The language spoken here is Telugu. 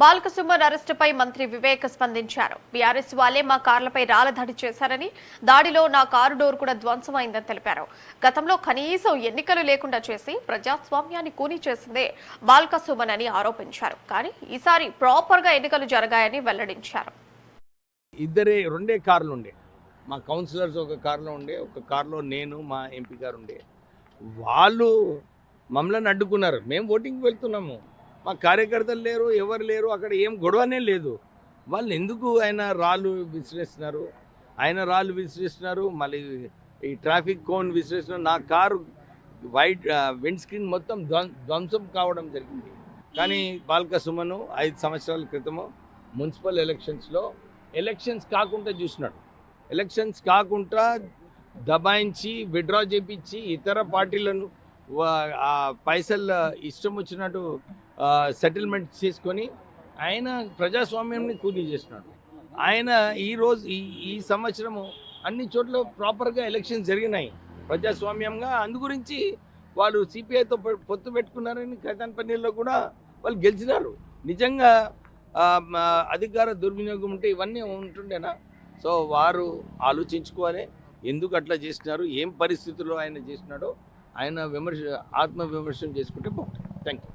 బాల్క సుమన్ అరెస్టుపై మంత్రి వివేక్ స్పందించారు. బీఆర్ఎస్ వాళ్లే మా కార్లపై రాళ్లదాడి చేశారని, దాడిలో నా కారు డోర్ కూడా ధ్వంసమైందని తెలిపారు. గతంలో కనీసం ఎన్నికలు లేకుండా చేసి ప్రజాస్వామ్యాన్ని కూనీ చేసిందే బాల్క సుమన్ అని ఆరోపించారు. కానీ ఈసారి ప్రాపర్ గా ఎన్నికలు జరగాయని వెల్లడించారు. రెండే కార్లు ఉండే, మా కౌన్సిలర్స్ ఒక కార్లో ఉండే, ఒక కార్లో నేను మా ఎంపీ గారు ఉండే. వాళ్ళు మమ్మల్ని అడ్డుకున్నారు. మేము ఓటింగ్కి వెళ్తున్నాము, మా కార్యకర్తలు లేరు, ఎవరు లేరు, అక్కడ ఏం గొడవనే లేదు. వాళ్ళు ఎందుకు ఆయన రాళ్ళు విసిరేస్తున్నారు, మళ్ళీ ఈ ట్రాఫిక్ కోన్ విసిరేస్తున్నారు. నా కారు వైట్ విండ్ స్క్రీన్ మొత్తం ధ్వంసం కావడం జరిగింది. కానీ బాల్క సుమన్ 5 సంవత్సరాల క్రితము మున్సిపల్ ఎలక్షన్స్ కాకుండా చూసినాడు. ఎలక్షన్స్ కాకుండా దబాయించి విత్డ్రా చేయించి ఇతర పార్టీలను పైసలు ఇష్టం వచ్చినట్టు సెటిల్మెంట్ చేసుకొని ఆయన ప్రజాస్వామ్యాన్ని కూలీ చేసినాడు. ఆయన ఈ సంవత్సరము అన్ని చోట్ల ప్రాపర్గా ఎలక్షన్స్ జరిగినాయి ప్రజాస్వామ్యంగా. అందు గురించి వాళ్ళు సిపిఐతో పొత్తు పెట్టుకున్నారని కైతాన్పల్లిలో కూడా వాళ్ళు గెలిచినారు. నిజంగా అధికార దుర్వినియోగం ఉంటే ఇవన్నీ ఉంటుండేనా? సో వారు ఆలోచించుకోవాలి, ఎందుకు అట్లా చేసినారు, ఏం పరిస్థితుల్లో ఆయన చేసినాడో ఆయన ఆత్మ విమర్శనం చేసుకుంటే బాగుంటుంది. Thank you.